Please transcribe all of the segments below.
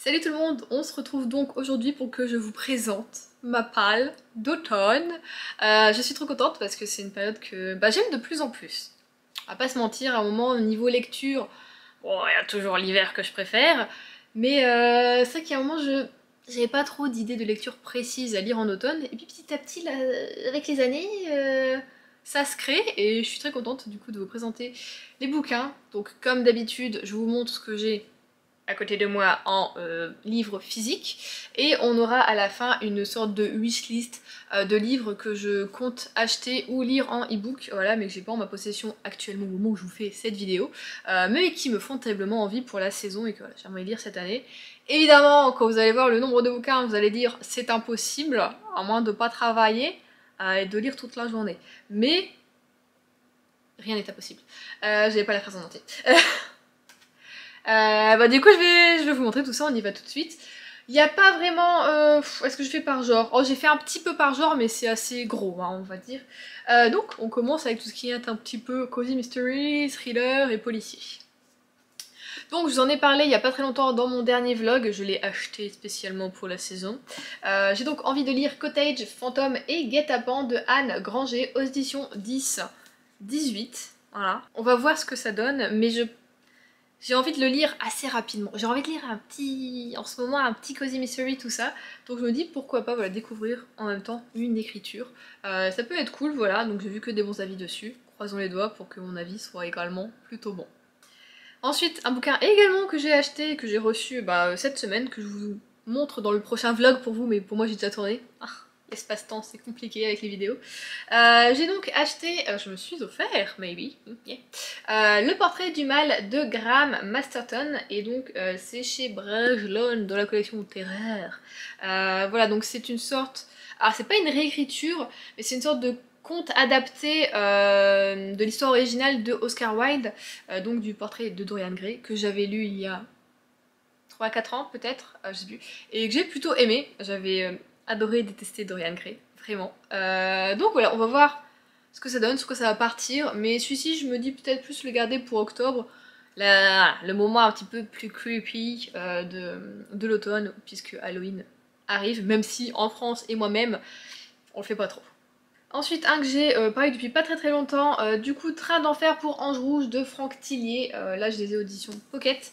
Salut tout le monde, on se retrouve donc aujourd'hui pour que je vous présente ma palle d'automne. Je suis trop contente parce que c'est une période que j'aime de plus en plus. On va pas se mentir, à un moment, au niveau lecture, bon, il y a toujours l'hiver que je préfère, mais c'est vrai qu'à un moment, j'avais pas trop d'idées de lecture précises à lire en automne, et puis petit à petit, là, avec les années, ça se crée, et je suis très contente du coup de vous présenter les bouquins. Donc comme d'habitude, je vous montre ce que j'ai à côté de moi en livres physiques et on aura à la fin une sorte de wishlist de livres que je compte acheter ou lire en e-book, voilà, mais que j'ai pas en ma possession actuellement au moment où je vous fais cette vidéo, mais qui me font terriblement envie pour la saison et que voilà, j'aimerais lire cette année. Évidemment, quand vous allez voir le nombre de bouquins, vous allez dire c'est impossible, à moins de pas travailler et de lire toute la journée. Mais rien n'est impossible. J'avais pas la phrase en entier. Du coup je vais vous montrer tout ça, on y va tout de suite. Il n'y a pas vraiment... est-ce que je fais par genre? Oh, j'ai fait un petit peu par genre mais c'est assez gros hein, on va dire. Donc on commence avec tout ce qui est un petit peu cozy mystery, thriller et policier. Donc je vous en ai parlé il n'y a pas très longtemps dans mon dernier vlog, je l'ai acheté spécialement pour la saison. J'ai donc envie de lire Cottage, Fantôme et Guet-apens de Anne Granger aux éditions 10-18. Voilà. On va voir ce que ça donne, mais j'ai envie de le lire assez rapidement. J'ai envie de lire en ce moment, un petit cozy mystery, tout ça. Donc je me dis pourquoi pas, voilà, découvrir en même temps une écriture. Ça peut être cool, voilà, donc j'ai vu que des bons avis dessus. Croisons les doigts pour que mon avis soit également plutôt bon. Ensuite, un bouquin également que j'ai acheté, que j'ai reçu cette semaine, que je vous montre dans le prochain vlog pour vous, mais pour moi j'ai déjà tourné. L'espace-temps c'est compliqué avec les vidéos. J'ai donc acheté, je me suis offert, maybe, Le portrait du mal de Graham Masterton, et donc c'est chez Bragelonne dans la collection Terreur. Voilà, donc c'est une sorte, alors c'est pas une réécriture, mais c'est une sorte de conte adapté de l'histoire originale de Oscar Wilde, donc du portrait de Dorian Gray, que j'avais lu il y a 3-4 ans peut-être, je sais plus, et que j'ai plutôt aimé. J'avais adoré et détesté Dorian Gray, vraiment. Donc voilà, on va voir ce que ça donne, ce que ça va partir, mais celui-ci je me dis peut-être plus le garder pour octobre, le moment un petit peu plus creepy de l'automne, puisque Halloween arrive, même si en France et moi-même, on le fait pas trop. Ensuite, un que j'ai pareil depuis pas très longtemps, du coup Train d'enfer pour Ange Rouge de Franck Tillier, là je les ai auditions Pocket.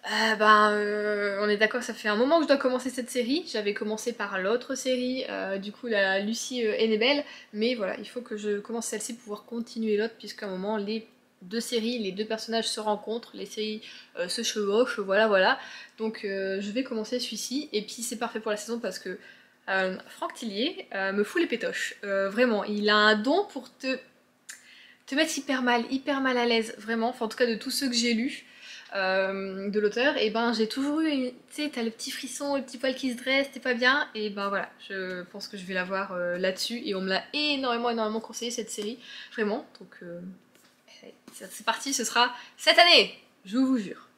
On est d'accord, ça fait un moment que je dois commencer cette série. J'avais commencé par l'autre série, du coup la Lucie Hennebel, mais voilà, il faut que je commence celle-ci pour pouvoir continuer l'autre, puisqu'à un moment les deux séries, les deux personnages se rencontrent, les séries se chevauchent, voilà. Donc je vais commencer celui-ci, et puis c'est parfait pour la saison parce que Franck Tillier me fout les pétoches. Vraiment, il a un don pour te mettre hyper mal à l'aise, vraiment. Enfin, en tout cas, de tous ceux que j'ai lus de l'auteur, et j'ai toujours eu, tu sais, t'as le petit frisson, le petit poil qui se dresse, t'es pas bien, et voilà, je pense que je vais la voir là-dessus, et on me l'a énormément conseillé cette série, vraiment. Donc, c'est parti, ce sera cette année, je vous jure.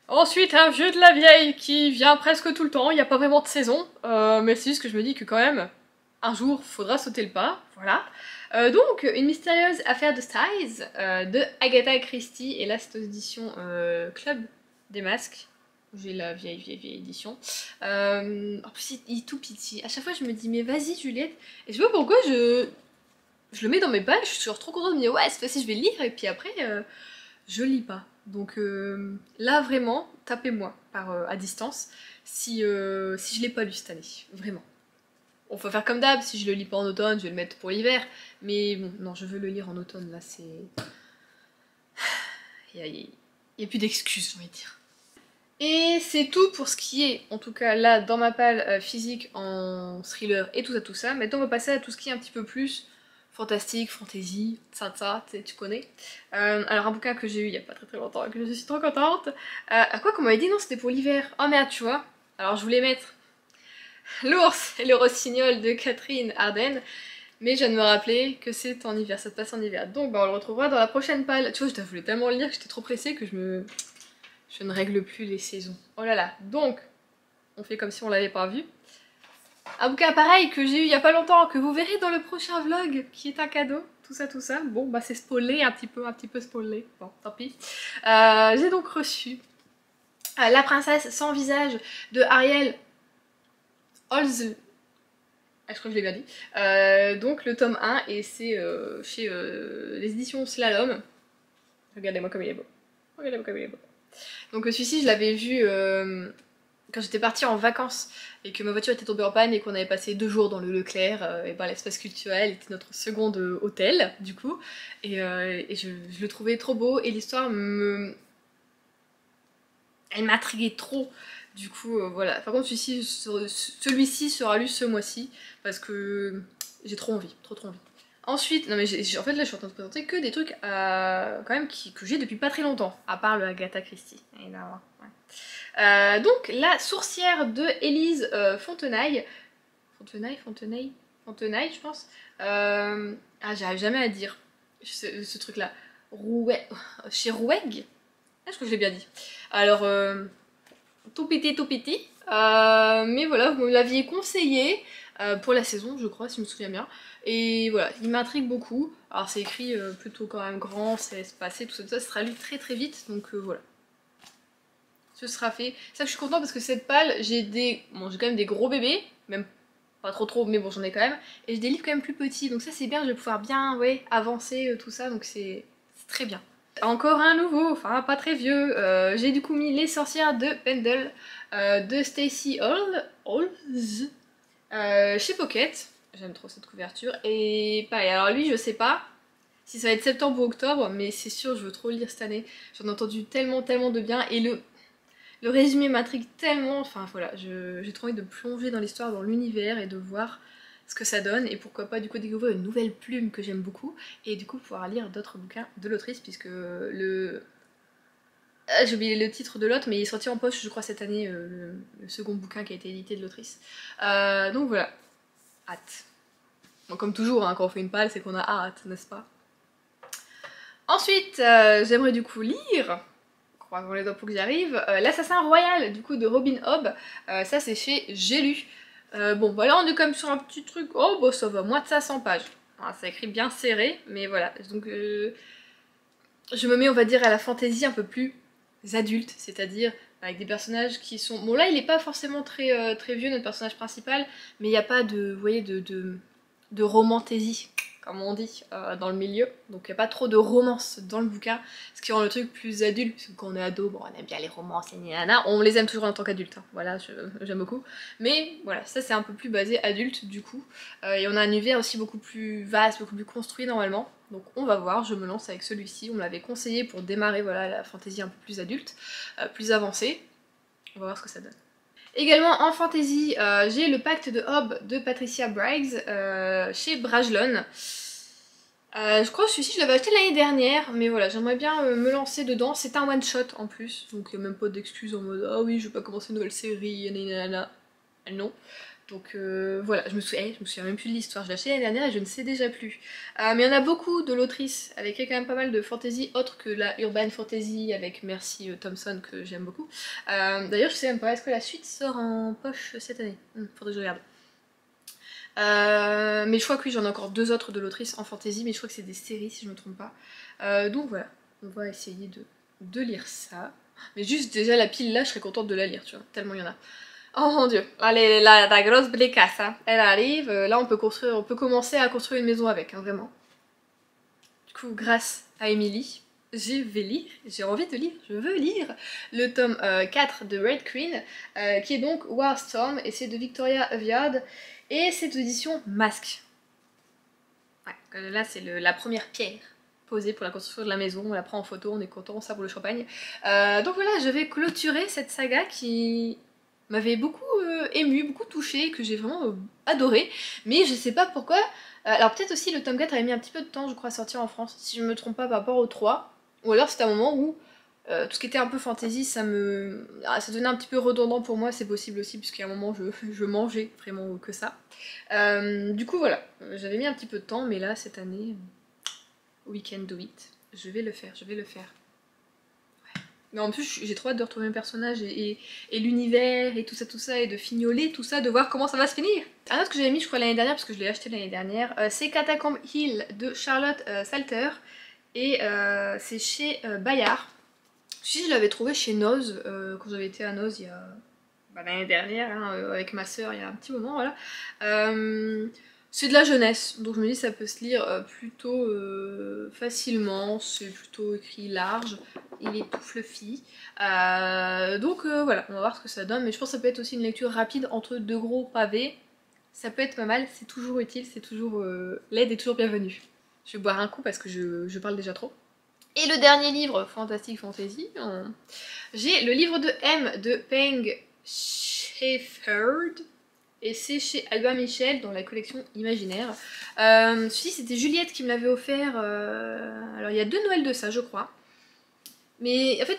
Ensuite, un vieux de la vieille qui vient presque tout le temps, il n'y a pas vraiment de saison, mais c'est juste que je me dis que quand même, un jour, faudra sauter le pas, voilà. Donc, Une mystérieuse affaire de Styles, de Agatha Christie, et là c'est aux éditions Club des Masques, j'ai la vieille édition. En plus, il est tout petit, à chaque fois je me dis, mais vas-y Juliette, et je sais pas pourquoi je le mets dans mes pages, je suis toujours trop contente de me dire, ouais, cette fois-ci je vais lire, et puis après, je lis pas. Donc là vraiment, tapez-moi à distance si je l'ai pas lu cette année, vraiment. On peut faire comme d'hab, si je le lis pas en automne, je vais le mettre pour l'hiver, mais bon, non, je veux le lire en automne, là c'est... Il y a plus d'excuses, j'ai envie de dire. Et c'est tout pour ce qui est, en tout cas là, dans ma palle physique en thriller et tout ça. Maintenant on va passer à tout ce qui est un petit peu plus fantastique, fantasy, ça, tu connais. Alors un bouquin que j'ai eu il y a pas très longtemps, que je suis trop contente. À quoi qu'on m'avait dit non, c'était pour l'hiver. Oh merde, tu vois. Alors je voulais mettre L'ours et le rossignol de Catherine Arden, mais je viens de me rappeler que c'est en hiver, ça se passe en hiver. Donc on le retrouvera dans la prochaine palle. Tu vois, je voulais tellement le lire que j'étais trop pressée que je ne règle plus les saisons. Oh là là, donc on fait comme si on l'avait pas vu. Un bouquin pareil que j'ai eu il y a pas longtemps, que vous verrez dans le prochain vlog, qui est un cadeau, tout ça. Bon, c'est spoilé, un petit peu spoilé, bon, tant pis. J'ai donc reçu La princesse sans visage de Ariel Holz. Ah, je crois que je l'ai bien dit. Donc le tome 1 et c'est chez les éditions Slalom. Regardez-moi comme il est beau. Regardez-moi comme il est beau. Donc celui-ci je l'avais vu quand j'étais partie en vacances et que ma voiture était tombée en panne et qu'on avait passé 2 jours dans le Leclerc et ben, l'espace culturel était notre second hôtel du coup et je le trouvais trop beau et l'histoire elle m'intriguait trop. Du coup, voilà. Par contre, celui-ci sera lu ce mois-ci parce que j'ai trop envie, trop envie. Ensuite, non mais en fait là je suis en train de présenter que des trucs quand même que j'ai depuis pas très longtemps, à part le Agatha Christie, évidemment. Ouais. Donc la sourcière de Élise Fontenaille, Fontenaille je pense. Ah j'arrive jamais à dire ce truc là. Chez Roueg. Ah, je crois que je l'ai bien dit. Alors, tout petit. Mais voilà, vous me l'aviez conseillé pour la saison, je crois, si je me souviens bien. Et voilà, il m'intrigue beaucoup. Alors, c'est écrit plutôt quand même grand, c'est espacé, tout ça, ça sera lu très vite. Donc voilà. Ce sera fait. Ça, je suis contente parce que cette palle, j'ai quand même des gros bébés, même pas trop, mais bon, j'en ai quand même. Et j'ai des livres quand même plus petits, donc ça, c'est bien, je vais pouvoir bien, ouais, avancer, tout ça, donc c'est très bien. Encore un nouveau, enfin pas très vieux, j'ai du coup mis Les sorcières de Pendle de Stacey Holz chez Pocket. J'aime trop cette couverture. Et pareil, alors lui je sais pas si ça va être septembre ou octobre, mais c'est sûr je veux trop le lire cette année. J'en ai entendu tellement de bien et le résumé m'intrigue tellement, enfin voilà, j'ai trop envie de plonger dans l'histoire, dans l'univers et de voir ce que ça donne et pourquoi pas du coup découvrir une nouvelle plume que j'aime beaucoup et du coup pouvoir lire d'autres bouquins de l'autrice puisque j'ai oublié le titre de l'autre mais il est sorti en poche je crois cette année, le second bouquin qui a été édité de l'autrice. Donc voilà, hâte. Bon, comme toujours hein, quand on fait une palle c'est qu'on a hâte, n'est-ce pas? Ensuite j'aimerais du coup lire, croisons les doigts pour que j'y arrive, L'Assassin Royal du coup de Robin Hobb, ça c'est chez J'ai lu. Bon voilà on est quand même sur un petit truc, oh bah ça va, moins de 500 pages. Alors, ça écrit bien serré, mais voilà, donc je me mets on va dire à la fantaisie un peu plus adulte, c'est-à-dire avec des personnages qui sont... Bon là il est pas forcément très vieux notre personnage principal, mais il n'y a pas de, vous voyez, de romantaisie, comme on dit dans le milieu, donc il n'y a pas trop de romance dans le bouquin, ce qui rend le truc plus adulte, parce que quand on est ado, bon on aime bien les romances et nana, on les aime toujours en tant qu'adulte, hein. Voilà, j'aime beaucoup, mais voilà, ça c'est un peu plus basé adulte du coup, et on a un univers aussi beaucoup plus vaste, beaucoup plus construit normalement, donc on va voir, je me lance avec celui-ci, on me l'avait conseillé pour démarrer voilà, la fantaisie un peu plus adulte, plus avancée, on va voir ce que ça donne. Également en fantasy, j'ai Le Pacte de Hob de Patricia Briggs chez Brajlon. Je crois que celui-ci je l'avais acheté l'année dernière, mais voilà, j'aimerais bien me lancer dedans. C'est un one-shot en plus, donc il n'y a même pas d'excuses en mode ah oui, je vais pas commencer une nouvelle série, nanana. Non. Donc voilà, je me souviens même plus de l'histoire, je l'ai acheté l'année dernière et je ne sais déjà plus. Mais il y en a beaucoup de l'autrice, elle écrit quand même pas mal de fantasy autre que la urban fantasy avec Mercy Thompson que j'aime beaucoup. D'ailleurs je sais même pas, est-ce que la suite sort en poche cette année? Faudrait que je regarde. Mais je crois que oui, j'en ai encore 2 autres de l'autrice en fantasy, mais je crois que c'est des séries si je me trompe pas. Donc voilà, on va essayer de lire ça. Mais juste déjà la pile là, je serais contente de la lire, tu vois, tellement il y en a. Oh mon dieu, allez, la grosse Blécasse, elle arrive, là on peut commencer à construire une maison avec, hein, vraiment. Du coup, grâce à Emily, j'ai envie de lire, je veux lire le tome 4 de Red Queen, qui est donc Warstorm, et c'est de Victoria Aveyard, et c'est édition Masque. Ouais, là c'est la première pierre posée pour la construction de la maison, on la prend en photo, on est content, ça pour le champagne. Donc voilà, je vais clôturer cette saga qui m'avait beaucoup ému, beaucoup touchée, que j'ai vraiment adoré, mais je sais pas pourquoi. Alors peut-être aussi le tome 4 avait mis un petit peu de temps je crois à sortir en France, si je me trompe pas par rapport au 3, ou alors c'était un moment où tout ce qui était un peu fantasy ça devenait un petit peu redondant pour moi, c'est possible aussi puisqu'il y a un moment je mangeais vraiment que ça. Du coup voilà, j'avais mis un petit peu de temps mais là cette année, we can do it, je vais le faire. Mais en plus j'ai trop hâte de retrouver mes personnages et l'univers et tout ça et de fignoler tout ça, de voir comment ça va se finir. Un autre que j'avais mis je crois l'année dernière parce que je l'ai acheté l'année dernière, c'est Catacomb Hill de Charlotte Salter et c'est chez Bayard. Si je l'avais trouvé chez Noz, quand j'avais été à Noz il y a l'année dernière, hein, avec ma soeur il y a un petit moment, voilà. C'est de la jeunesse, donc je me dis ça peut se lire plutôt facilement, c'est plutôt écrit large, il est tout fluffy. Donc voilà, on va voir ce que ça donne, mais je pense que ça peut être aussi une lecture rapide entre deux gros pavés. Ça peut être pas mal, c'est toujours utile, c'est toujours... l'aide est toujours bienvenue. Je vais boire un coup parce que je parle déjà trop. Et le dernier livre, Fantastic Fantasy, j'ai le livre de M de Peng Shepherd, et c'est chez Albin Michel dans la collection Imaginaire. Celui-ci c'était Juliette qui me l'avait offert, alors il y a 2 Noëls de ça je crois. Mais en fait,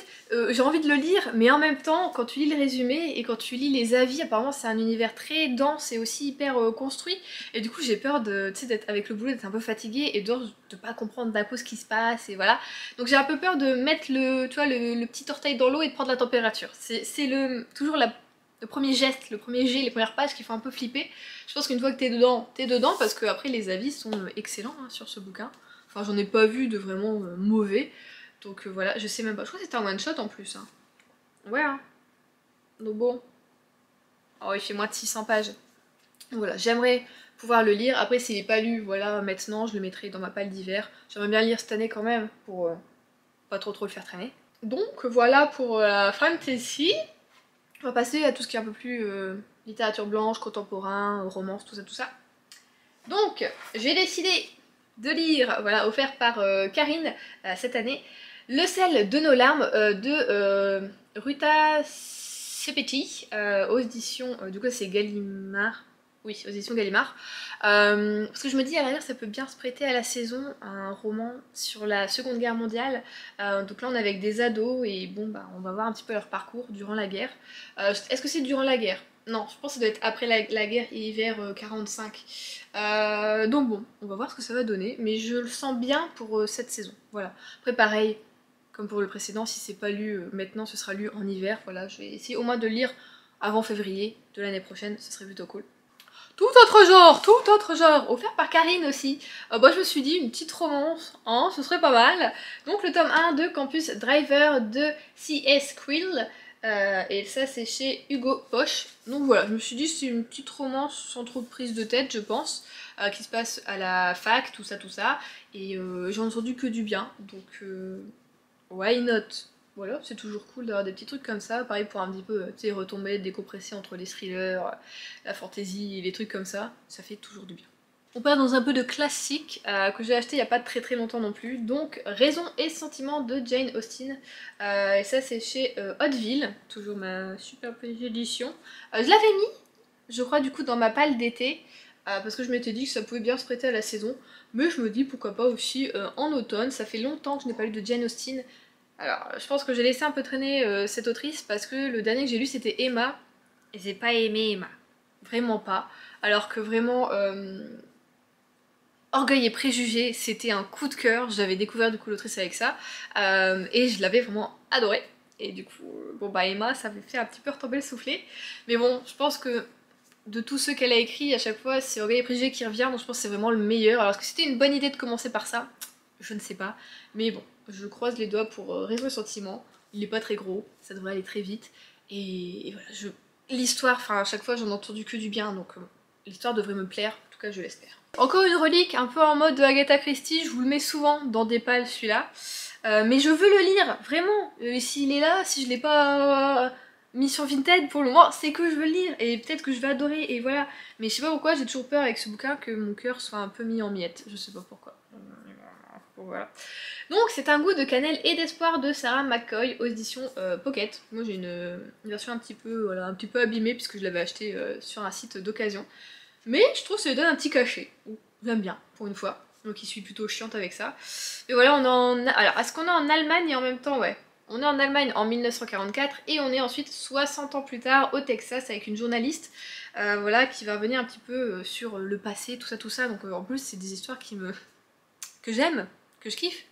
j'ai envie de le lire, mais en même temps, quand tu lis le résumé et quand tu lis les avis, apparemment c'est un univers très dense et aussi hyper construit. Et du coup, j'ai peur de, tu sais, d'être avec le boulot, d'être un peu fatiguée et de pas comprendre d'un coup ce qui se passe et voilà. Donc j'ai un peu peur de mettre le, tu vois, le petit orteil dans l'eau et de prendre la température. C'est toujours le premier geste, le premier jet, les premières pages qui font un peu flipper. Je pense qu'une fois que t'es dedans parce que après les avis sont excellents hein, sur ce bouquin. Enfin, j'en ai pas vu de vraiment mauvais. Donc voilà, je sais même pas. Je crois que c'était un one shot en plus. Hein. Ouais, hein. Donc bon. Oh, il fait moins de 600 pages. Donc voilà, j'aimerais pouvoir le lire. Après, s'il n'est pas lu, voilà, maintenant, je le mettrai dans ma palle d'hiver. J'aimerais bien lire cette année quand même pour pas trop le faire traîner. Donc voilà pour la fantasy. On va passer à tout ce qui est un peu plus littérature blanche, contemporain, romance, tout ça. Donc, j'ai décidé de lire, voilà, offert par Karine cette année, Le sel de nos larmes de Ruta Sepetys, aux éditions, du coup c'est Gallimard, oui, aux éditions Gallimard. Parce que je me dis à l'avenir ça peut bien se prêter à la saison, un roman sur la Seconde Guerre mondiale. Donc là on est avec des ados et bon bah on va voir un petit peu leur parcours durant la guerre. Est-ce que c'est durant la guerre? Non, je pense que ça doit être après la guerre et hiver 45. Donc bon, on va voir ce que ça va donner, mais je le sens bien pour cette saison. Voilà. Après pareil, comme pour le précédent, si c'est pas lu maintenant, ce sera lu en hiver. Voilà, je vais essayer au moins de le lire avant février de l'année prochaine, ce serait plutôt cool. Tout autre genre, offert par Karine aussi. Moi je me suis dit une petite romance, hein, ce serait pas mal. Donc le tome 1 de Campus Driver de C.S. Quill. Et ça c'est chez Hugo Poche. Donc voilà, je me suis dit c'est une petite romance sans trop de prise de tête je pense, qui se passe à la fac, tout ça. Et j'ai entendu que du bien, donc why not? Voilà, c'est toujours cool d'avoir des petits trucs comme ça, pareil pour un petit peu, tu sais, retomber, décompresser entre les thrillers, la fantasy et les trucs comme ça fait toujours du bien. On part dans un peu de classique que j'ai acheté il n'y a pas très longtemps non plus, donc Raison et Sentiments de Jane Austen, et ça c'est chez Hauteville, toujours ma super petite édition. Je l'avais mis, je crois du coup dans ma palle d'été, parce que je m'étais dit que ça pouvait bien se prêter à la saison, mais je me dis pourquoi pas aussi en automne. Ça fait longtemps que je n'ai pas lu de Jane Austen. Alors je pense que j'ai laissé un peu traîner cette autrice parce que le dernier que j'ai lu c'était Emma, et j'ai pas aimé Emma, vraiment pas, alors que vraiment Orgueil et Préjugés c'était un coup de cœur, j'avais découvert du coup l'autrice avec ça, et je l'avais vraiment adoré. Et du coup, bon bah Emma, ça me fait un petit peu retomber le soufflet. Mais bon, je pense que de tous ceux qu'elle a écrits, à chaque fois, c'est Orgueil et Préjugés qui revient, donc je pense que c'est vraiment le meilleur. Alors est-ce que c'était une bonne idée de commencer par ça? Je ne sais pas. Mais bon, je croise les doigts pour Raison et Sentiments. Il est pas très gros, ça devrait aller très vite. Et voilà, l'histoire, enfin à chaque fois j'en ai entendu que du bien, donc l'histoire devrait me plaire, en tout cas je l'espère. Encore une relique, un peu en mode Agatha Christie, je vous le mets souvent dans des pales celui-là. Mais je veux le lire, vraiment. S'il est là, si je l'ai pas mis sur Vinted pour le moment, c'est que je veux le lire. Et peut-être que je vais adorer, et voilà. Mais je sais pas pourquoi, j'ai toujours peur avec ce bouquin que mon cœur soit un peu mis en miettes. Je sais pas pourquoi. Voilà. Donc c'est Un goût de cannelle et d'espoir de Sarah McCoy aux éditions Pocket. Moi j'ai une version un petit peu abîmée puisque je l'avais acheté sur un site d'occasion. Mais je trouve que ça lui donne un petit cachet. J'aime bien, pour une fois. Donc il suis plutôt chiante avec ça. Et voilà, on est en... Alors, est-ce qu'on est en Allemagne et en même temps, ouais. On est en Allemagne en 1944 et on est ensuite 60 ans plus tard au Texas avec une journaliste, voilà, qui va revenir un petit peu sur le passé, tout ça. Donc en plus, c'est des histoires que j'aime, que je kiffe.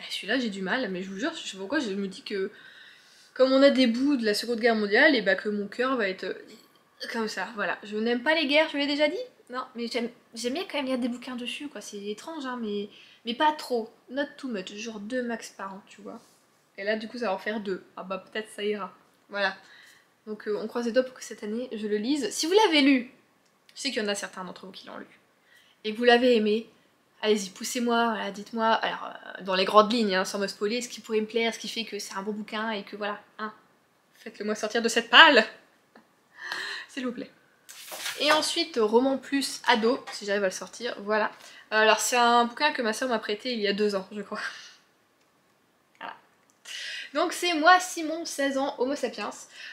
Celui-là, j'ai du mal, mais je vous jure, je sais pas pourquoi, je me dis que comme on a des bouts de la Seconde Guerre mondiale, et bah que mon cœur va être comme ça, voilà. Je n'aime pas les guerres, je l'ai déjà dit. Non, mais j'aime bien quand même lire des bouquins dessus, quoi. C'est étrange, hein, mais pas trop. Not too much, genre 2 max par an, tu vois. Et là du coup ça va en faire 2. Ah bah peut-être ça ira. Voilà. Donc on croise les doigts pour que cette année je le lise. Si vous l'avez lu, je sais qu'il y en a certains d'entre vous qui l'ont lu, et que vous l'avez aimé, allez-y, poussez-moi, voilà, dites-moi, alors dans les grandes lignes, hein, sans me spoiler, ce qui pourrait me plaire, ce qui fait que c'est un bon bouquin et que voilà, hein, faites-le moi sortir de cette palle, s'il vous plaît. Et ensuite, roman plus ado, si j'arrive à le sortir, voilà. Alors c'est un bouquin que ma soeur m'a prêté il y a 2 ans, je crois. Voilà. Donc c'est Moi, Simon, 16 ans, Homo sapiens,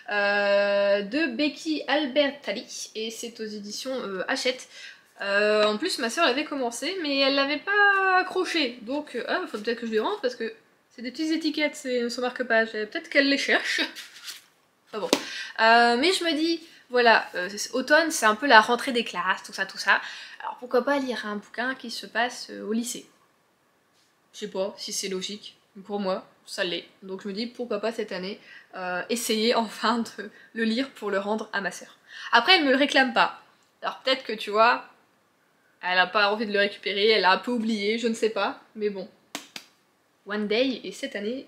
de Becky Albertalli, et c'est aux éditions Hachette. En plus ma soeur l'avait commencé, mais elle l'avait pas accroché, donc faut peut-être que je lui rende parce que c'est des petites étiquettes, c'est son marque-page, peut-être qu'elle les cherche. Enfin bon. Mais je me dis, voilà, automne c'est un peu la rentrée des classes, tout ça, tout ça. Alors pourquoi pas lire un bouquin qui se passe au lycée. Je sais pas si c'est logique, mais pour moi ça l'est. Donc je me dis pourquoi pas cette année essayer enfin de le lire pour le rendre à ma soeur. Après elle me le réclame pas. Alors peut-être que tu vois, elle a pas envie de le récupérer, elle a un peu oublié, je ne sais pas, mais bon. One day, et cette année,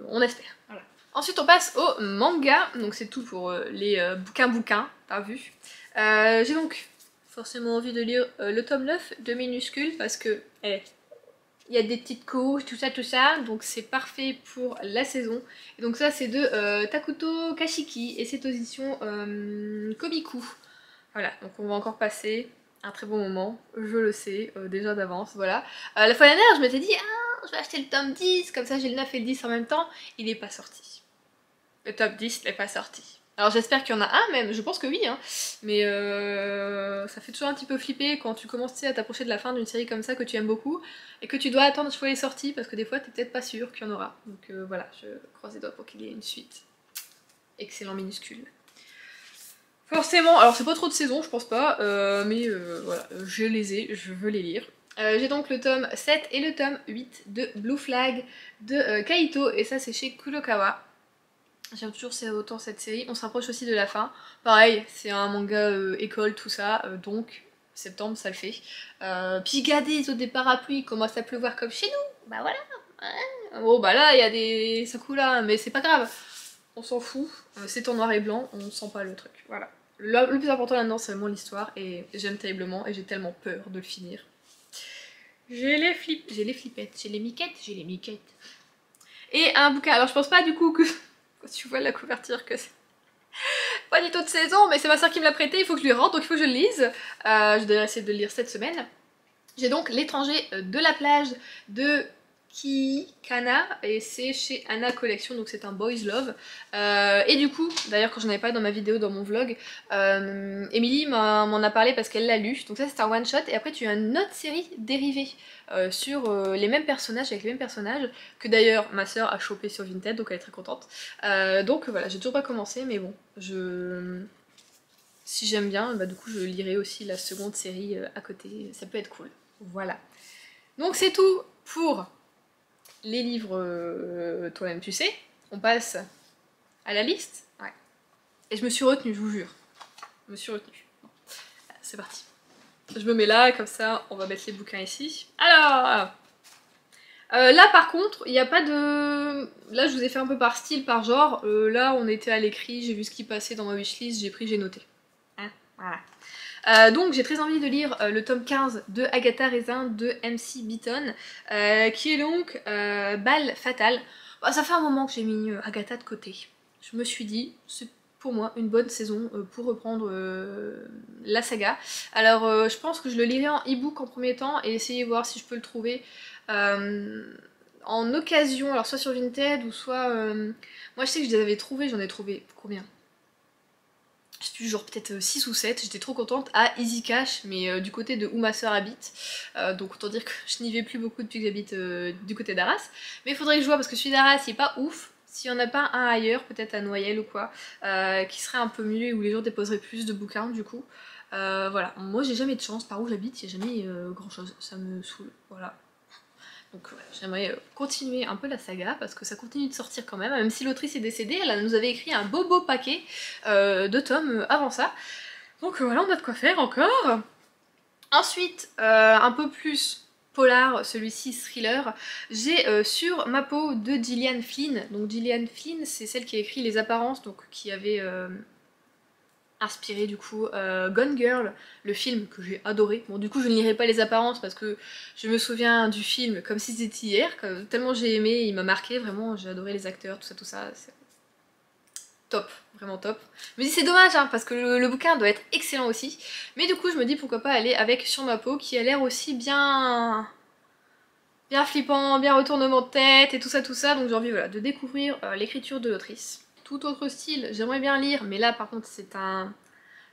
on espère. Voilà. Ensuite on passe au manga, donc c'est tout pour les bouquins, t'as vu. J'ai donc forcément envie de lire le tome 9 de Minuscule, parce que, il y a des petites couches, tout ça, donc c'est parfait pour la saison. Et donc ça c'est de Takuto Kashiki, et c'est aux éditions Komiku. Voilà, donc on va encore passer un très bon moment, je le sais déjà d'avance, voilà. La fois dernière, je m'étais dit, ah, je vais acheter le tome 10, comme ça j'ai le 9 et le 10 en même temps. Il est pas sorti. Le tome 10 n'est pas sorti. Alors j'espère qu'il y en a un même, je pense que oui, hein. Mais ça fait toujours un petit peu flipper quand tu commences à t'approcher de la fin d'une série comme ça que tu aimes beaucoup, et que tu dois attendre chaque fois les sorties, parce que des fois t'es peut-être pas sûr qu'il y en aura. Donc voilà, je croise les doigts pour qu'il y ait une suite. Excellent Minuscule. Forcément, alors c'est pas trop de saison, je pense pas, mais voilà, je les ai, je veux les lire. J'ai donc le tome 7 et le tome 8 de Blue Flag de Kaito, et ça c'est chez Kurokawa. J'aime toujours autant cette série, on se rapproche aussi de la fin. Pareil, c'est un manga école, tout ça, donc septembre ça le fait. Puis regardez, ils ont des parapluies, il commence à pleuvoir comme chez nous, bah voilà. Ouais. Bon bah là il y a des sakura, mais c'est pas grave. On s'en fout, c'est en noir et blanc, on sent pas le truc, voilà. Le plus important là-dedans c'est vraiment l'histoire, et j'aime terriblement, et j'ai tellement peur de le finir. J'ai les flippettes, j'ai les miquettes. Et un bouquin, alors je pense pas du coup que, quand tu vois la couverture, que c'est pas du tout de saison, mais c'est ma soeur qui me l'a prêté, il faut que je lui rende, donc il faut que je le lise. Je devrais essayer de le lire cette semaine. J'ai donc L'étranger de la plage de Kana, et c'est chez Anna Collection, donc c'est un boys love. Et du coup, d'ailleurs quand j'en avais parlé dans ma vidéo, dans mon vlog, Émilie m'en a parlé parce qu'elle l'a lu, donc ça c'est un one shot, et après tu as une autre série dérivée sur les mêmes personnages, avec les mêmes personnages, que d'ailleurs ma soeur a chopé sur Vinted, donc elle est très contente. Donc voilà, j'ai toujours pas commencé, mais bon, si j'aime bien, bah du coup je lirai aussi la seconde série à côté, ça peut être cool. Voilà. Donc c'est tout pour les livres toi-même tu sais. On passe à la liste. Ouais. Et je me suis retenue, je vous jure. Je me suis retenue. Bon. C'est parti. Je me mets là, comme ça, on va mettre les bouquins ici. Alors là par contre, il n'y a pas de... Là je vous ai fait un peu par style, par genre. Là on était à l'écrit, j'ai vu ce qui passait dans ma wishlist, j'ai pris, j'ai noté. Hein, voilà. Donc j'ai très envie de lire le tome 15 de Agatha Raisin de MC Beaton, qui est donc Balle Fatale. Bah, ça fait un moment que j'ai mis Agatha de côté. Je me suis dit, c'est pour moi une bonne saison pour reprendre la saga. Alors je pense que je le lirai en e-book en premier temps et essayer de voir si je peux le trouver en occasion, alors soit sur Vinted ou soit... Moi je sais que je les avais trouvés, j'en ai trouvé combien? Je sais plus, genre peut-être 6 ou 7, j'étais trop contente, à Easy Cash, mais du côté de où ma soeur habite. Donc autant dire que je n'y vais plus beaucoup depuis que j'habite du côté d'Arras. Mais il faudrait que je vois, parce que celui d'Arras il est pas ouf. S'il y en a pas un ailleurs, peut-être à Noyelles ou quoi, qui serait un peu mieux et où les gens déposeraient plus de bouquins du coup. Voilà, moi j'ai jamais de chance, par où j'habite, il n'y a jamais grand chose, ça me saoule, voilà. Donc voilà, j'aimerais continuer un peu la saga parce que ça continue de sortir quand même si l'autrice est décédée, elle nous avait écrit un beau paquet de tomes avant ça. Donc voilà, on a de quoi faire encore. Ensuite, un peu plus polar, celui-ci thriller. J'ai sur ma peau de Gillian Flynn. Donc Gillian Flynn, c'est celle qui a écrit Les Apparences, donc qui avait inspiré du coup Gone Girl, le film que j'ai adoré. Bon du coup je ne lirai pas Les Apparences parce que je me souviens du film comme si c'était hier, tellement j'ai aimé, il m'a marqué, vraiment j'ai adoré les acteurs, tout ça, c'est top, vraiment top. Je me dis c'est dommage hein, parce que le bouquin doit être excellent aussi, mais du coup je me dis pourquoi pas aller avec Sur ma peau qui a l'air aussi bien flippant, bien retournement de tête et tout ça, donc j'ai envie voilà, de découvrir l'écriture de l'autrice. Tout autre style, j'aimerais bien lire, mais là par contre c'est un...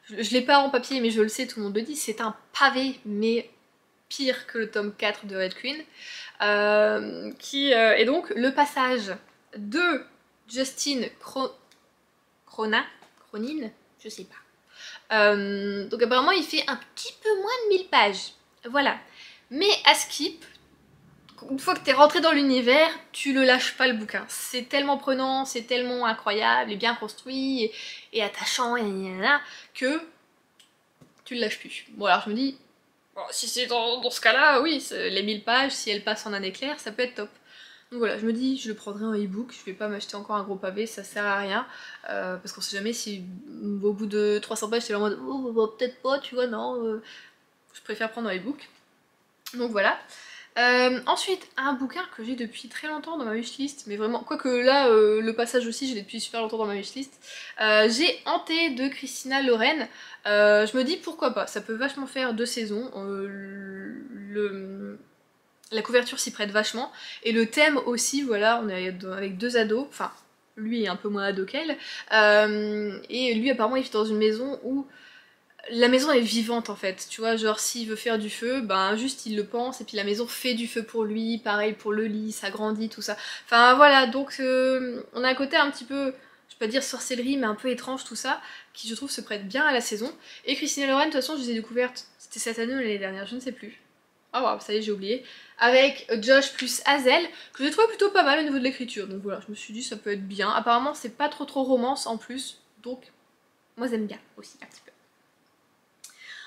Je l'ai pas en papier mais je le sais, tout le monde le dit, c'est un pavé, mais pire que le tome 4 de Red Queen. Qui est donc le passage de Justine Cronin, je sais pas. Donc apparemment il fait un petit peu moins de 1000 pages, voilà. Mais à skip, une fois que t'es rentré dans l'univers, tu le lâches pas le bouquin. C'est tellement prenant, c'est tellement incroyable et bien construit et attachant que tu le lâches plus. Bon alors je me dis, bon, si c'est dans ce cas-là, oui, les 1000 pages, si elles passent en un éclair, ça peut être top. Donc voilà, je me dis, je le prendrai en e-book, je vais pas m'acheter encore un gros pavé, ça sert à rien. Parce qu'on sait jamais si au bout de 300 pages, c'est en mode, oh bah, peut-être pas, tu vois, non. Je préfère prendre en e-book. Donc voilà. Ensuite, un bouquin que j'ai depuis très longtemps dans ma wishlist, mais vraiment, quoique là, le passage aussi, je l'ai depuis super longtemps dans ma wishlist. J'ai Hanté de Christina Loren. Je me dis pourquoi pas, ça peut vachement faire 2 saisons. La couverture s'y prête vachement, et le thème aussi, voilà, on est avec 2 ados, enfin, lui est un peu moins ado qu'elle, et lui apparemment il vit dans une maison où la maison est vivante en fait, tu vois, genre s'il veut faire du feu, ben juste il le pense, et puis la maison fait du feu pour lui, pareil pour le lit, ça grandit, tout ça. Enfin voilà, donc on a un côté un petit peu, je vais pas dire sorcellerie, mais un peu étrange tout ça, qui je trouve se prête bien à la saison. Et Christina Loren, de toute façon je les ai découvertes, c'était cette année ou l'année dernière, je ne sais plus. Ah wow, ça y est, j'ai oublié. Avec Josh plus Hazel, que j'ai trouvé plutôt pas mal au niveau de l'écriture. Donc voilà, je me suis dit ça peut être bien. Apparemment c'est pas trop romance en plus, donc moi j'aime bien aussi un petit peu.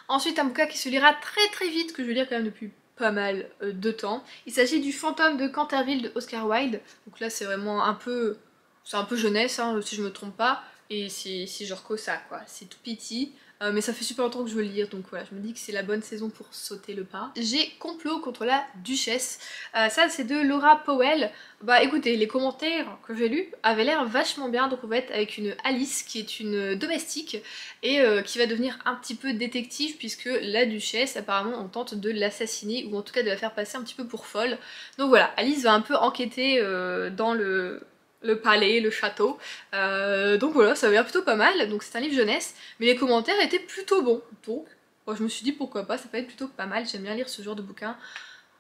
Ensuite un bouquin qui se lira très vite, que je vais lire quand même depuis pas mal de temps. Il s'agit du Fantôme de Canterville de Oscar Wilde. Donc là c'est vraiment un peu... c'est un peu jeunesse hein, si je me trompe pas. Et c'est genre que ça quoi, c'est tout petit. Mais ça fait super longtemps que je veux le lire, donc voilà, je me dis que c'est la bonne saison pour sauter le pas. J'ai Complot contre la Duchesse. Ça c'est de Laura Powell. Bah écoutez, les commentaires que j'ai lus avaient l'air vachement bien, donc on va être avec une Alice qui est une domestique et qui va devenir un petit peu détective puisque la Duchesse apparemment on tente de l'assassiner ou en tout cas de la faire passer un petit peu pour folle. Donc voilà, Alice va un peu enquêter dans le palais, le château. Donc voilà, ça avait l'air plutôt pas mal, donc c'est un livre jeunesse, mais les commentaires étaient plutôt bons, donc moi je me suis dit pourquoi pas, ça peut être plutôt pas mal, j'aime bien lire ce genre de bouquin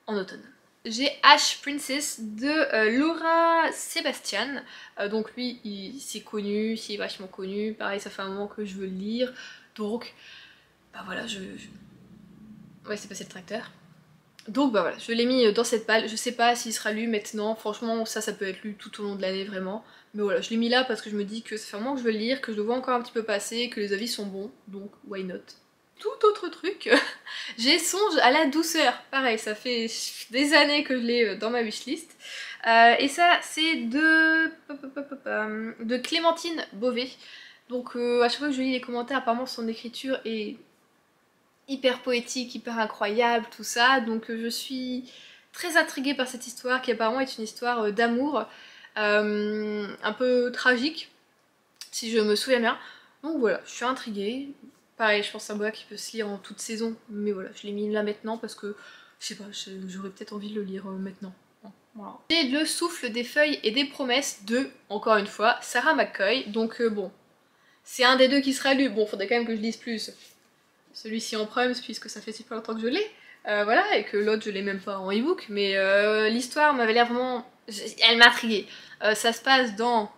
en automne. J'ai Ash Princess de Laura Sebastian, donc lui c'est connu, c'est vachement connu, pareil ça fait un moment que je veux le lire, donc bah voilà, ouais c'est passé le tracteur. Donc bah voilà, je l'ai mis dans cette palle, je sais pas s'il sera lu maintenant, franchement ça peut être lu tout au long de l'année vraiment. Mais voilà, je l'ai mis là parce que je me dis que ça fait un moment que je veux le lire, que je le vois encore un petit peu passer, que les avis sont bons, donc why not. Tout autre truc, j'ai Songe à la douceur, pareil ça fait des années que je l'ai dans ma wishlist. Et ça c'est de Clémentine Beauvais. Donc à chaque fois que je lis les commentaires, apparemment son écriture est hyper poétique, hyper incroyable, tout ça, donc je suis très intriguée par cette histoire qui apparemment est une histoire d'amour un peu tragique, si je me souviens bien. Donc voilà, je suis intriguée. Pareil, je pense que c'est un bouquin qui peut se lire en toute saison, mais voilà, je l'ai mis là maintenant parce que, je sais pas, j'aurais peut-être envie de le lire maintenant. Voilà. J'ai Le Souffle des feuilles et des promesses de, encore une fois, Sarah McCoy, donc bon, c'est un des deux qui sera lu, bon, faudrait quand même que je lise plus celui-ci en prums puisque ça fait super longtemps que je l'ai, voilà, et que l'autre je l'ai même pas en ebook, mais l'histoire m'avait l'air vraiment... elle m'a intriguée. Ça se passe dans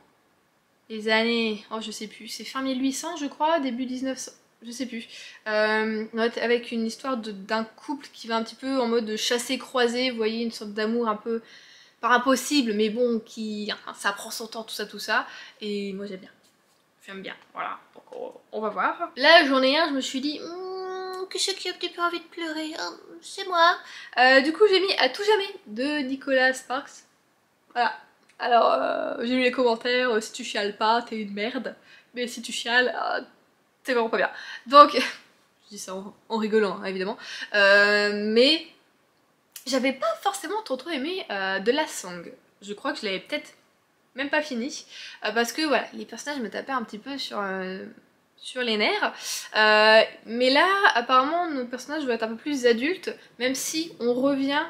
les années... oh je sais plus, c'est fin 1800 je crois, début 1900, je sais plus, avec une histoire d'un couple qui va un petit peu en mode chasser-croiser, vous voyez, une sorte d'amour un peu... pas impossible, mais bon, ça prend son temps, tout ça, et moi j'aime bien. J'aime bien, voilà, donc on va voir. Là j'en ai un, je me suis dit, qui c'est qui a un petit peu envie de pleurer? Oh, c'est moi. Du coup, j'ai mis À tout jamais de Nicolas Sparks. Voilà. Alors, j'ai lu les commentaires, si tu chiales pas, t'es une merde. Mais si tu chiales, t'es vraiment pas bien. Donc, je dis ça en rigolant, hein, évidemment. Mais j'avais pas forcément trop aimé de la Song. Je crois que je l'avais peut-être même pas fini. Parce que voilà, les personnages me tapaient un petit peu sur les nerfs. Mais là, apparemment, nos personnages vont être un peu plus adultes, même si on revient,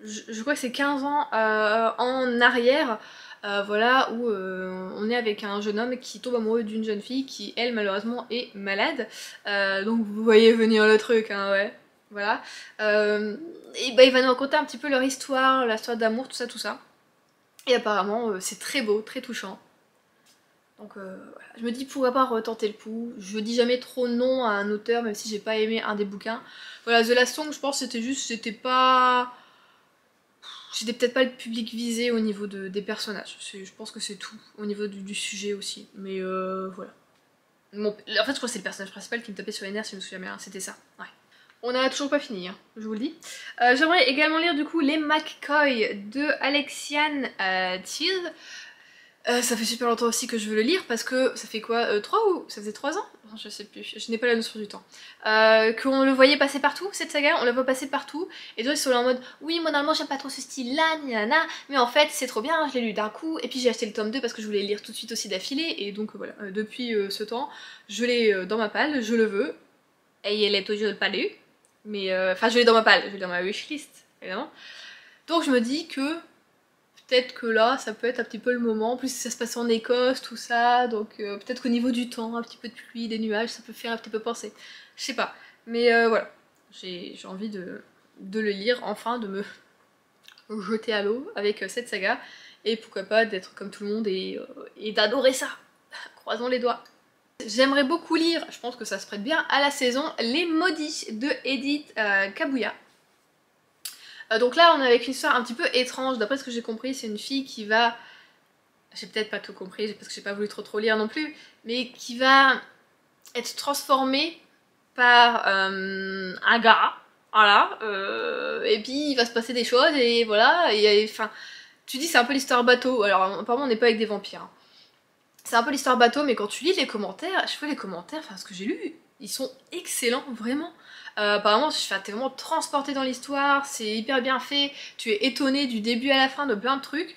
je crois que c'est 15 ans en arrière, voilà, où on est avec un jeune homme qui tombe amoureux d'une jeune fille qui, elle, malheureusement, est malade. Donc vous voyez venir le truc, hein, ouais. Voilà. Et bah, il va nous raconter un petit peu leur histoire, l'histoire d'amour, tout ça, tout ça. Et apparemment, c'est très beau, très touchant. Donc voilà. Je me dis pourquoi pas retenter le coup. Je dis jamais trop non à un auteur, même si j'ai pas aimé un des bouquins. Voilà, The Last Song, je pense que c'était juste, c'était pas... C'était peut-être pas le public visé au niveau des personnages. Je pense que c'est tout, au niveau du sujet aussi. Mais voilà. Bon, en fait, je crois que c'est le personnage principal qui me tapait sur les nerfs, si je me souviens bien. C'était ça, ouais. On n'a toujours pas fini, hein, je vous le dis. J'aimerais également lire du coup Les McCoy de Alexiane Thiel. Ça fait super longtemps aussi que je veux le lire parce que ça fait quoi 3 ou ça faisait 3 ans? Je sais plus, je n'ai pas la notion du temps. Qu'on le voyait passer partout, cette saga, on la voit passer partout. Et donc ils sont là en mode oui, moi normalement j'aime pas trop ce style-là, mais en fait c'est trop bien, je l'ai lu d'un coup. Et puis j'ai acheté le tome 2 parce que je voulais le lire tout de suite aussi d'affilée. Et donc voilà, depuis ce temps, je l'ai dans ma palle, je le veux. Et elle est toujours pas lue. Mais enfin je l'ai dans ma palle, je l'ai dans ma wishlist, évidemment. Donc je me dis que peut-être que là, ça peut être un petit peu le moment. En plus, ça se passe en Écosse, tout ça. Donc peut-être qu'au niveau du temps, un petit peu de pluie, des nuages, ça peut faire un petit peu penser. Je sais pas. Mais voilà. J'ai envie de le lire, enfin, de me jeter à l'eau avec cette saga. Et pourquoi pas d'être comme tout le monde et d'adorer ça. Croisons les doigts. J'aimerais beaucoup lire, je pense que ça se prête bien à la saison, Les Maudits de Edith Kabuya. Donc là on est avec une histoire un petit peu étrange, d'après ce que j'ai compris c'est une fille qui va... J'ai peut-être pas tout compris parce que j'ai pas voulu trop lire non plus, mais qui va être transformée par un gars, voilà, et puis il va se passer des choses et voilà, et enfin... Tu dis c'est un peu l'histoire bateau, alors apparemment on n'est pas avec des vampires. Hein. C'est un peu l'histoire bateau, mais quand tu lis les commentaires, je fais les commentaires, enfin ce que j'ai lu, ils sont excellents, vraiment. Apparemment, t'es vraiment transporté dans l'histoire, c'est hyper bien fait, tu es étonné du début à la fin de plein de trucs.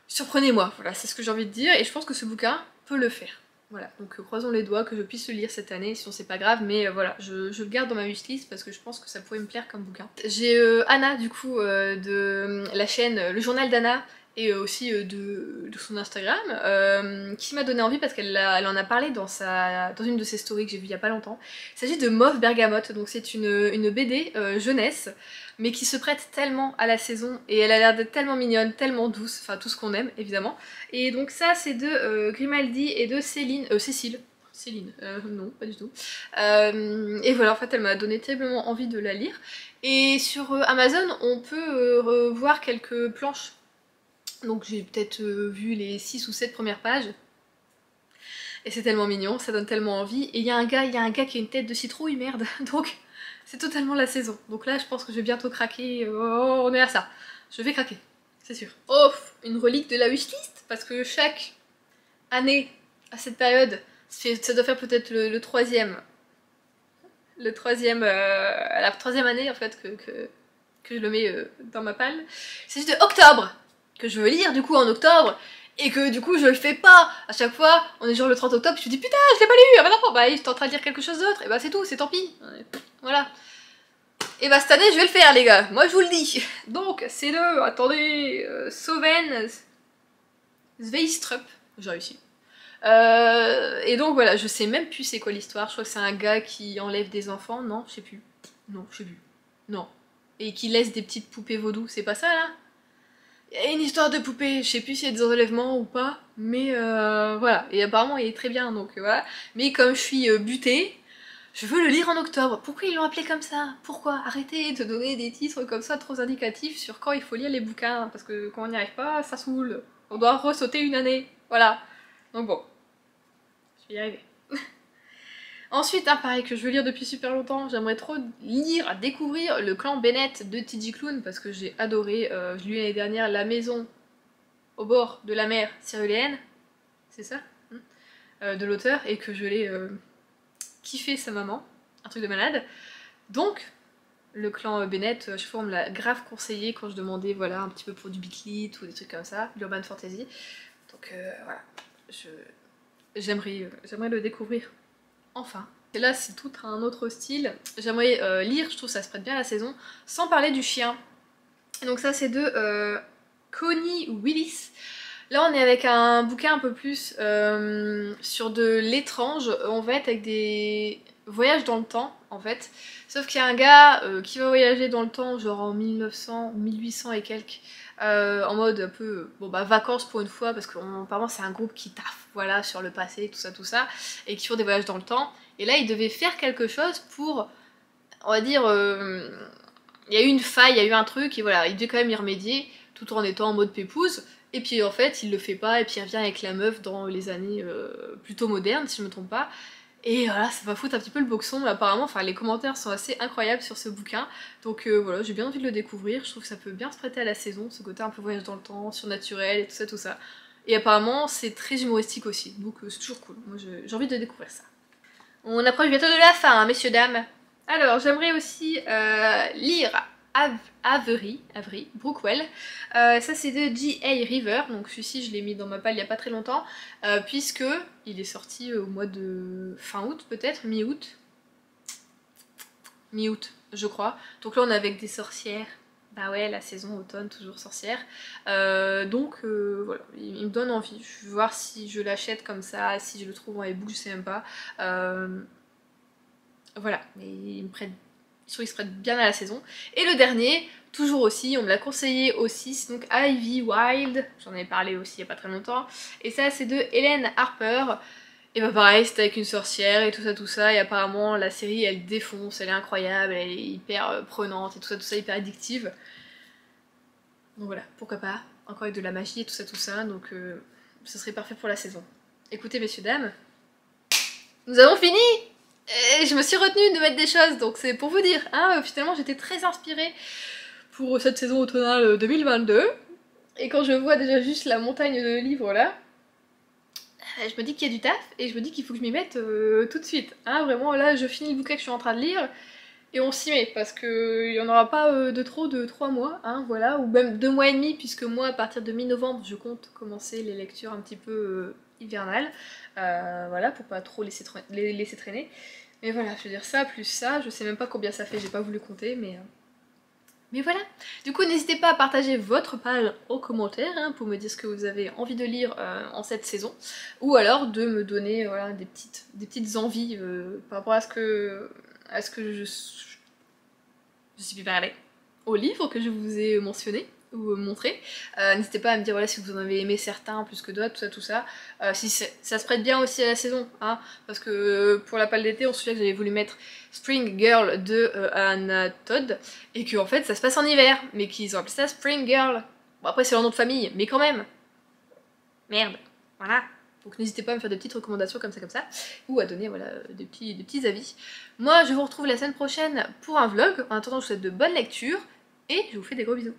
Surprenez-moi, voilà, c'est ce que j'ai envie de dire, et je pense que ce bouquin peut le faire. Voilà, donc croisons les doigts que je puisse le lire cette année, sinon c'est pas grave, mais voilà, je le garde dans ma wishlist parce que je pense que ça pourrait me plaire comme bouquin. J'ai Anna, du coup, de la chaîne Le Journal d'Anna, et aussi de son Instagram, qui m'a donné envie parce qu'elle en a parlé dans une de ses stories que j'ai vues il y a pas longtemps. Il s'agit de Mauve Bergamote, donc c'est une BD jeunesse, mais qui se prête tellement à la saison, et elle a l'air d'être tellement mignonne, tellement douce, enfin tout ce qu'on aime évidemment. Et donc ça c'est de Grimaldi et de Cécile. Céline, non, pas du tout. Et voilà, en fait elle m'a donné terriblement envie de la lire. Et sur Amazon on peut voir quelques planches. Donc j'ai peut-être vu les 6 ou 7 premières pages. Et c'est tellement mignon, ça donne tellement envie. Et il y a un gars qui a une tête de citrouille, merde. Donc c'est totalement la saison. Donc là je pense que je vais bientôt craquer. Oh, on est à ça. Je vais craquer, c'est sûr. Oh, une relique de la wishlist. Parce que chaque année, à cette période, ça doit faire peut-être le troisième. La troisième année en fait que je le mets dans ma palle. C'est juste de octobre que je veux lire du coup en octobre et que du coup je le fais pas. À chaque fois on est genre le 30 octobre je me dis putain je l'ai pas lu, ah bah non bah j'étais en train de lire quelque chose d'autre et bah c'est tout, c'est tant pis. Voilà. Et bah cette année je vais le faire les gars, moi je vous le dis. Donc c'est le, attendez, Soven Sveistrup, j'ai réussi. Et donc voilà, je sais même plus c'est quoi l'histoire, je crois que c'est un gars qui enlève des enfants, non, je sais plus. Non, je sais plus. Non. Et qui laisse des petites poupées vaudou, c'est pas ça là? Il y a une histoire de poupée, je sais plus s'il y a des enlèvements ou pas, mais voilà. Et apparemment il est très bien, donc voilà. Mais comme je suis butée, je veux le lire en octobre. Pourquoi ils l'ont appelé comme ça? Pourquoi? Arrêtez de donner des titres comme ça trop indicatifs sur quand il faut lire les bouquins, parce que quand on n'y arrive pas, ça saoule. On doit ressauter une année, voilà. Donc bon, je vais y arriver. Ensuite, pareil que je veux lire depuis super longtemps, j'aimerais trop lire, découvrir le clan Bennett de T.J. Klune parce que j'ai adoré. Je l'ai lu l'année dernière, La maison au bord de la mer syrienne, c'est ça de l'auteur, et que je l'ai kiffé sa maman, un truc de malade. Donc, le clan Bennett, chaque fois on me l'a grave conseillé quand je demandais voilà, un petit peu pour du Bitlit ou des trucs comme ça, l'urban fantasy. Donc voilà, j'aimerais le découvrir. Enfin. Et là c'est tout un autre style. J'aimerais lire, je trouve que ça se prête bien à la saison, sans parler du chien. Et donc ça c'est de Connie Willis. Là on est avec un bouquin un peu plus sur de l'étrange. On va être avec des voyages dans le temps en fait. Sauf qu'il y a un gars qui va voyager dans le temps genre en 1900, 1800 et quelques. En mode un peu bon bah vacances pour une fois parce qu'apparemment c'est un groupe qui taffe voilà sur le passé tout ça et qui font des voyages dans le temps et là ils devaient faire quelque chose pour on va dire il y a eu une faille, il y a eu un truc et voilà il devait quand même y remédier tout en étant en mode pépouze et puis en fait il le fait pas et puis il revient avec la meuf dans les années plutôt modernes si je me trompe pas. Et voilà, ça va foutre un petit peu le boxon, mais apparemment, enfin, les commentaires sont assez incroyables sur ce bouquin. Donc voilà, j'ai bien envie de le découvrir, je trouve que ça peut bien se prêter à la saison, ce côté un peu voyage dans le temps, surnaturel et tout ça. Et apparemment, c'est très humoristique aussi, donc c'est toujours cool. Moi, j'ai envie de découvrir ça. On approche bientôt de la fin, hein, messieurs, dames. Alors, j'aimerais aussi lire Avery, Brookwell. Ça c'est de G.A. River, donc celui-ci je l'ai mis dans ma palle il n'y a pas très longtemps, puisque il est sorti au mois de fin août peut-être, mi-août, je crois. Donc là on est avec des sorcières, bah ouais la saison automne toujours sorcière, donc voilà, il me donne envie. Je vais voir si je l'achète comme ça, si je le trouve en ebook, je sais même pas. Voilà, mais il se prête bien à la saison. Et le dernier, toujours aussi, on me l'a conseillé aussi, c'est donc Ivy Wild, j'en ai parlé aussi il y a pas très longtemps, et ça c'est de Helen Harper, et bah pareil, c'était avec une sorcière et tout ça, et apparemment la série elle défonce, elle est incroyable, elle est hyper prenante et tout ça, hyper addictive. Donc voilà, pourquoi pas, encore avec de la magie et tout ça, donc ce serait parfait pour la saison. Écoutez messieurs, dames, nous avons fini! Et je me suis retenue de mettre des choses, donc c'est pour vous dire, hein, finalement j'étais très inspirée pour cette saison automnale 2022. Et quand je vois déjà juste la montagne de livres là, je me dis qu'il y a du taf et je me dis qu'il faut que je m'y mette tout de suite. Hein, vraiment là je finis le bouquin que je suis en train de lire et on s'y met parce qu'il n'y en aura pas de trop de 3 mois, hein, voilà, ou même 2 mois et demi puisque moi à partir de mi-novembre je compte commencer les lectures un petit peu hivernales, voilà, pour pas trop laisser traîner. Mais voilà, je veux dire ça plus ça, je sais même pas combien ça fait, j'ai pas voulu compter, mais voilà. Du coup, n'hésitez pas à partager votre palle en commentaire hein, pour me dire ce que vous avez envie de lire en cette saison, ou alors de me donner voilà, des petites envies par rapport à ce que je suis parlé, au livre que je vous ai mentionné ou montré. N'hésitez pas à me dire voilà, si vous en avez aimé certains plus que d'autres, tout ça. Si ça se prête bien aussi à la saison, hein, parce que pour la palle d'été, on se souvient que j'avais voulu mettre Spring Girl de Anna Todd, et que en fait ça se passe en hiver, mais qu'ils ont appelé ça Spring Girl. Bon après c'est leur nom de famille, mais quand même. Merde, voilà. Donc n'hésitez pas à me faire des petites recommandations comme ça, ou à donner voilà, des petits avis. Moi je vous retrouve la semaine prochaine pour un vlog. En attendant je vous souhaite de bonnes lectures, et je vous fais des gros bisous.